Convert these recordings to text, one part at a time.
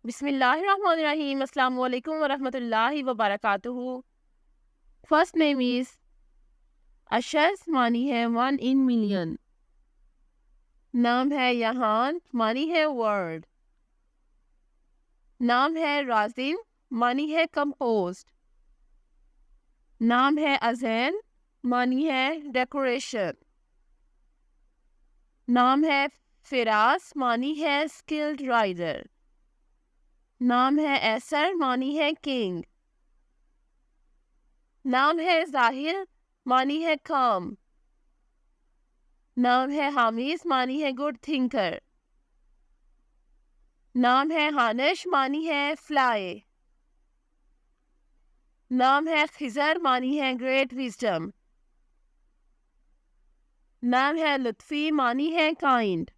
बिस्मिल्लाहिर्रहमानिर्रहीम। अस्सलाम वालेकुम वरहमतुल्लाहि वबरकातुहू। फर्स्ट नेम इज अशस, मानी है 1 in million। नाम है यहान, मानी है वर्ल्ड। नाम है राजिन, मानी है कंपोस्ट। नाम है अजैन, मानी है डेकोरेशन। नाम है फिराज, मानी है स्किल्ड राइडर। नाम है ऐसर, मानी है किंग। नाम है जाहिर, मानी है काम। नाम है हामिद, मानी है गुड थिंकर। नाम है हानिश, मानी है फ्लाई। नाम है खिजर, मानी है ग्रेट विजडम। नाम है लुत्फी, मानी है काइंड।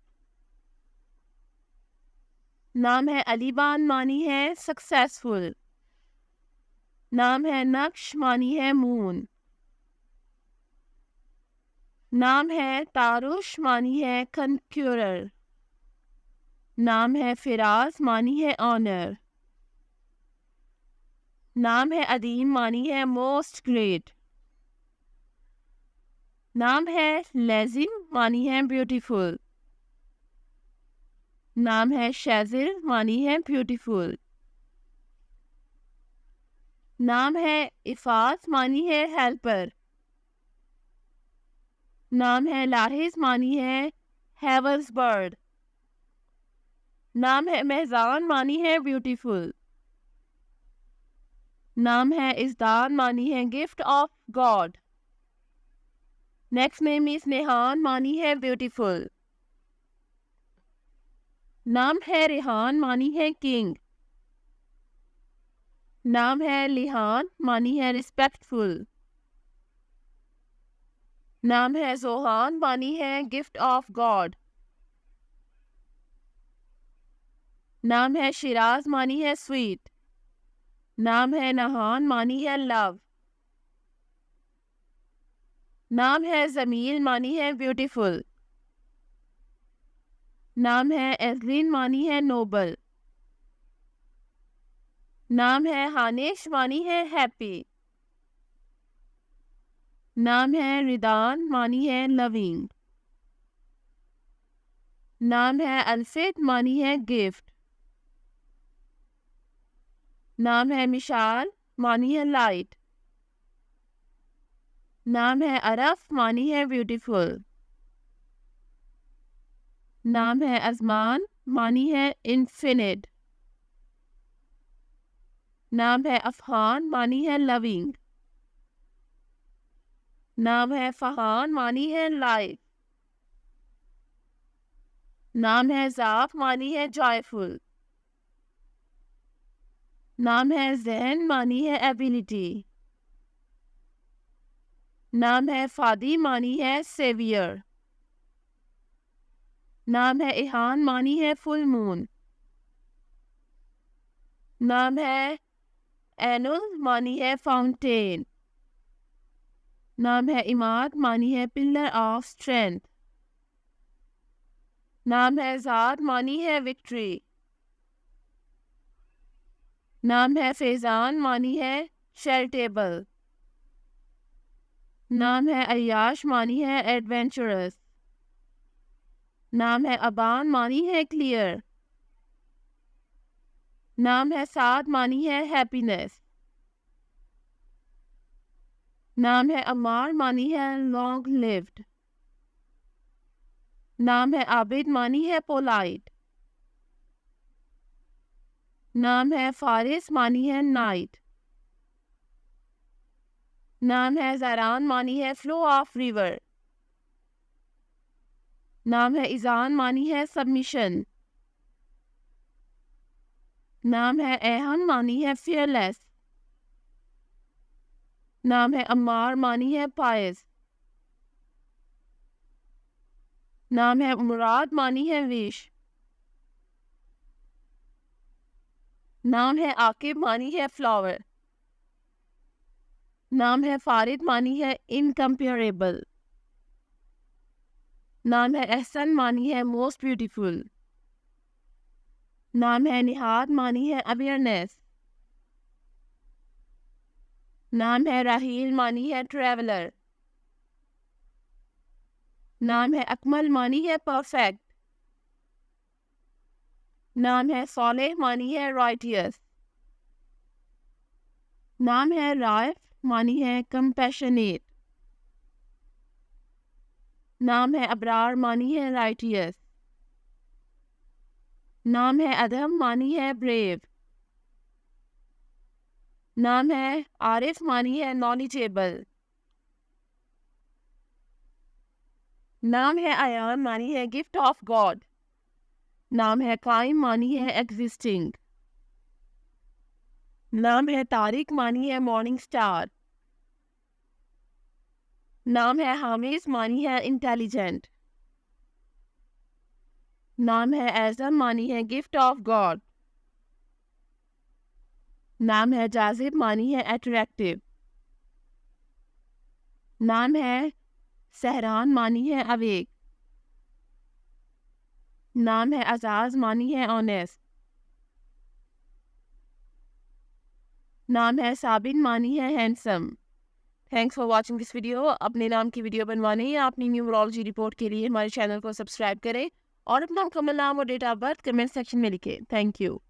नाम है अलीबान, मानी है सक्सेसफुल। नाम है नक्श, मानी है मून। नाम है तारुश, मानी है कनक्यूरर। नाम है फिराज, मानी है ऑनर। नाम है अदीम, मानी है मोस्ट ग्रेट। नाम है लेजिम, मानी है ब्यूटीफुल। नाम है शेजिल, मानी है ब्यूटीफुल। नाम है इफात, मानी है हेल्पर। नाम है लाहिज, मानी है हेवल्स बर्ड। नाम है मेहजान, मानी है ब्यूटीफुल। नाम है इज़दान, मानी है gift of God. Next name is Nehan, मानी है ब्यूटीफुल। नाम है रेहान, मानी है किंग। नाम है लिहान, मानी है रिस्पेक्टफुल। नाम है जोहान, मानी है गिफ्ट ऑफ गॉड। नाम है शिराज, मानी है स्वीट। नाम है नहान, मानी है लव। नाम है जमील, मानी है ब्यूटीफुल। नाम है एजलिन, मानी है नोबल। नाम है हानिश, मानी है हैप्पी। नाम है रिदान, मानी है लविंग। नाम है अल्फित, मानी है गिफ्ट। नाम है मिशाल, मानी है लाइट। नाम है अरफ, मानी है ब्यूटीफुल। नाम है अजमान, मानी है इन्फिनिट। नाम है अफहान, मानी है लविंग। नाम है फहान, मानी है लाइफ। नाम है जाफ, मानी है जॉयफुल। नाम है जहन, मानी है एबिलिटी। नाम है फादी, मानी है सेवियर। नाम है इहान, मानी है फुल मून। नाम है एनुल, मानी है फाउंटेन। नाम है इमाद, मानी है पिलर ऑफ स्ट्रेंथ। नाम है ज़ाद, मानी है विक्ट्री। नाम है फैजान, मानी है चैरिटेबल। नाम है अय्याश, मानी है एडवेंचरस। नाम है अबान, मानी है क्लियर। नाम है साद, मानी है हैप्पीनेस। नाम है अमार, मानी है लॉन्ग लिव्ड। नाम है आबिद, मानी है पोलाइट। नाम है फारिस, मानी है नाइट। नाम है ज़रान, मानी है फ्लो ऑफ रिवर। नाम है इजान, मानी है सबमिशन। नाम है एहन, मानी है फियरलेस। नाम है अम्मार, मानी है पायस। नाम है मुराद, मानी है विश। नाम है आकिब, मानी है फ्लावर। नाम है फारिद, मानी है इनकम्पेरेबल। नाम है एहसन, मानी है मोस्ट ब्यूटीफुल। नाम है निहाद, मानी है अवेयरनेस। नाम है राहील, मानी है ट्रेवलर। नाम है अकमल, मानी है परफेक्ट। नाम है सॉलेह, मानी है राइटियस। नाम है राइफ, मानी है कंपैशनेट। नाम है अबरार, मानी है राइटियस। नाम है अदम, मानी है ब्रेव। नाम है आरिफ, मानी है नॉलेजेबल। नाम है आयान, मानी है गिफ्ट ऑफ गॉड। नाम है काइम, मानी है एग्जिस्टिंग। नाम है तारिक, मानी है मॉर्निंग स्टार। नाम है हामिद, मानी है इंटेलिजेंट। नाम है एज़म, मानी है गिफ्ट ऑफ गॉड। नाम है जाजिब, मानी है अट्रैक्टिव। नाम है सहरान, मानी है अवेक। नाम है अजाज, मानी है ऑनेस्ट। नाम है साबिन, मानी है handsome. Thanks for watching this video. अपने नाम की वीडियो बनवाने या अपनी न्यूमरोलॉजी रिपोर्ट के लिए हमारे चैनल को सब्सक्राइब करें और अपना मुकम्मल नाम और date of birth comment section में लिखें। Thank you.